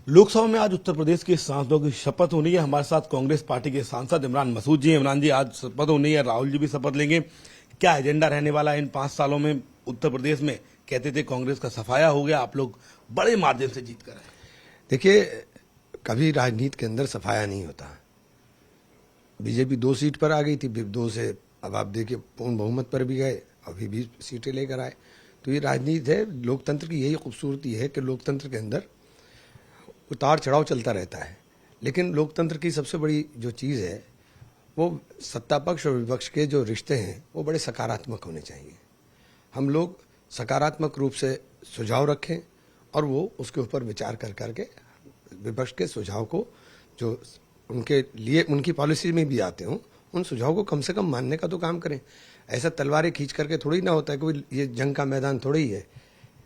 लोकसभा में आज उत्तर प्रदेश के सांसदों की शपथ होनी है। हमारे साथ कांग्रेस पार्टी के सांसद इमरान मसूद जी। इमरान जी, आज शपथ होनी है, राहुल जी भी शपथ लेंगे। क्या एजेंडा रहने वाला है इन 5 सालों में उत्तर प्रदेश में? कहते थे कांग्रेस का सफाया हो गया, आप लोग बड़े मार्जिन से जीत कर आए। देखिए, कभी राजनीति के अंदर सफाया नहीं होता। बीजेपी 2 सीट पर आ गई थी, 2 से अब आप देखिए पूर्ण बहुमत पर भी गए, अभी भी सीटें लेकर आए। तो ये राजनीति है, लोकतंत्र की यही खूबसूरती है कि लोकतंत्र के अंदर उतार चढ़ाव चलता रहता है। लेकिन लोकतंत्र की सबसे बड़ी जो चीज़ है वो सत्ता पक्ष और विपक्ष के जो रिश्ते हैं वो बड़े सकारात्मक होने चाहिए। हम लोग सकारात्मक रूप से सुझाव रखें और वो उसके ऊपर विचार कर करके विपक्ष के सुझाव को जो उनके लिए उनकी पॉलिसी में भी आते हों उन सुझाव को कम से कम मानने का तो काम करें। ऐसा तलवारें खींच करके थोड़ी ना होता है, कोई ये जंग का मैदान थोड़ी ही है।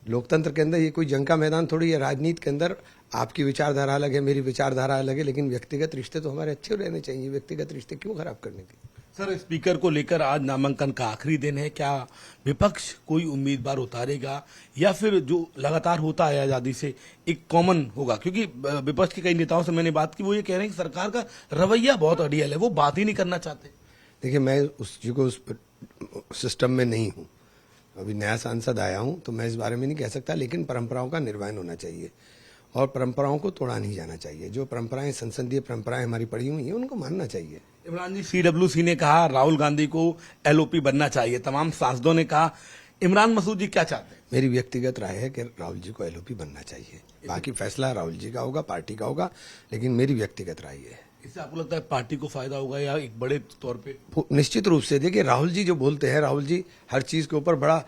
लोकतंत्र के अंदर ये कोई जंग का मैदान थोड़ी है। राजनीति के अंदर आपकी विचारधारा अलग है, मेरी विचारधारा अलग है, लेकिन व्यक्तिगत रिश्ते तो हमारे अच्छे रहने चाहिए। व्यक्तिगत रिश्ते क्यों खराब करने के? सर, स्पीकर को लेकर आज नामांकन का आखिरी दिन है। क्या विपक्ष कोई उम्मीदवार उतारेगा या फिर जो लगातार होता है आजादी से एक कॉमन होगा? क्योंकि विपक्ष के कई नेताओं से मैंने बात की, वो ये कह रहे हैं कि सरकार का रवैया बहुत अड़ियल है, वो बात ही नहीं करना चाहते। देखिए, मैं उस सिस्टम में नहीं हूँ, अभी नया सांसद आया हूँ, तो मैं इस बारे में नहीं कह सकता। लेकिन परंपराओं का निर्वहन होना चाहिए और परंपराओं को तोड़ा नहीं जाना चाहिए। जो परंपराएं, संसदीय परंपराएं हमारी पड़ी हुई हैं, उनको मानना चाहिए। इमरान जी, सीडब्ल्यूसी ने कहा राहुल गांधी को एलओपी बनना चाहिए, तमाम सांसदों ने कहा। इमरान मसूद जी क्या चाहते हैं? मेरी व्यक्तिगत राय है कि राहुल जी को एलओपी बनना चाहिए। बाकी फैसला राहुल जी का होगा, पार्टी का होगा, लेकिन मेरी व्यक्तिगत राय है। इससे आपको लगता है पार्टी को फायदा होगा या एक बड़े तौर पे? निश्चित रूप से। देखिए, राहुल जी जो बोलते हैं, राहुल जी हर चीज के ऊपर बड़ा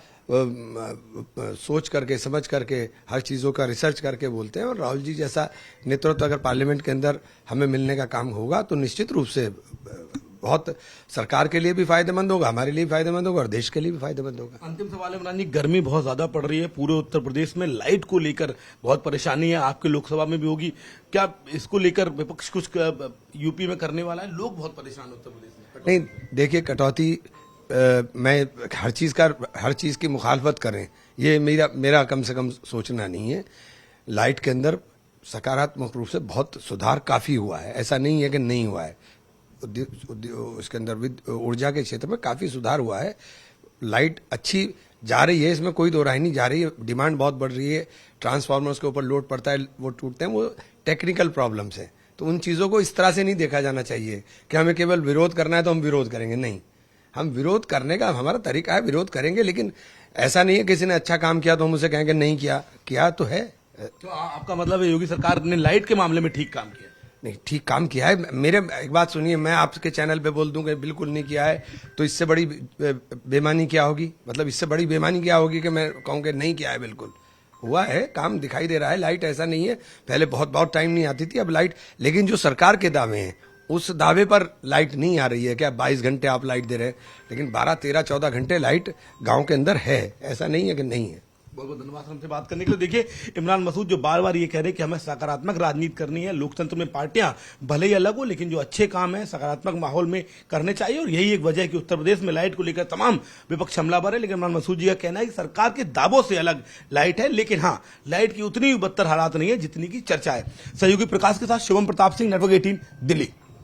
सोच करके, समझ करके, हर चीजों का रिसर्च करके बोलते हैं। और राहुल जी जैसा नेतृत्व अगर पार्लियामेंट के अंदर हमें मिलने का काम होगा तो निश्चित रूप से बहुत सरकार के लिए भी फायदेमंद होगा, हमारे लिए भी फायदेमंद होगा और देश के लिए भी फायदेमंद होगा। अंतिम सवाल है इमरान जी, गर्मी बहुत ज्यादा पड़ रही है पूरे उत्तर प्रदेश में, लाइट को लेकर बहुत परेशानी है, आपके लोकसभा में भी होगी। क्या इसको लेकर विपक्ष कुछ यूपी में करने वाला है? लोग बहुत परेशान उत्तर प्रदेश में। नहीं, देखिए, कटौती मैं हर चीज की मुखालफत करें, ये मेरा कम से कम सोचना नहीं है। लाइट के अंदर सकारात्मक रूप से बहुत सुधार काफी हुआ है, ऐसा नहीं है कि नहीं हुआ है। इसके अंदर ऊर्जा के क्षेत्र में काफी सुधार हुआ है। लाइट अच्छी जा रही है, इसमें कोई दो राय नहीं, जा रही है। डिमांड बहुत बढ़ रही है, ट्रांसफार्मर्स के ऊपर लोड पड़ता है, वो टूटते हैं, वो टेक्निकल प्रॉब्लम्स है। तो उन चीजों को इस तरह से नहीं देखा जाना चाहिए कि हमें केवल विरोध करना है तो हम विरोध करेंगे। नहीं, हम विरोध करने का हमारा तरीका है, विरोध करेंगे, लेकिन ऐसा नहीं है किसी ने अच्छा काम किया तो हम उसे कहेंगे नहीं किया तो है। तो आपका मतलब है योगी सरकार ने लाइट के मामले में ठीक काम किया? नहीं, ठीक काम किया है। मेरे एक बात सुनिए, मैं आपके चैनल पे बोल दूं कि बिल्कुल नहीं किया है, तो इससे बड़ी बेईमानी क्या होगी? मतलब इससे बड़ी बेईमानी क्या होगी कि मैं कहूँ कि नहीं किया है? बिल्कुल हुआ है, काम दिखाई दे रहा है। लाइट ऐसा नहीं है, पहले बहुत टाइम नहीं आती थी, अब लाइट। लेकिन जो सरकार के दावे हैं उस दावे पर लाइट नहीं आ रही है। क्या 22 घंटे आप लाइट दे रहे हैं, लेकिन 12, 13, 14 घंटे लाइट गांव के अंदर है, ऐसा नहीं है कि नहीं है। बहुत बहुत धन्यवाद हमसे बात करने के लिए। देखिए, इमरान मसूद जो बार बार ये कह रहे हैं कि हमें सकारात्मक राजनीति करनी है, लोकतंत्र में पार्टियां भले ही अलग हो लेकिन जो अच्छे काम है सकारात्मक माहौल में करने चाहिए। और यही एक वजह है कि उत्तर प्रदेश में लाइट को लेकर तमाम विपक्ष हमलावर है। लेकिन इमरान मसूद जी का कहना है कि सरकार के दावों से अलग लाइट है, लेकिन हाँ, लाइट की उतनी बदतर हालात नहीं है जितनी की चर्चा है। सहयोगी प्रकाश के साथ शिवम प्रताप सिंह, नेटवर्क 18, दिल्ली।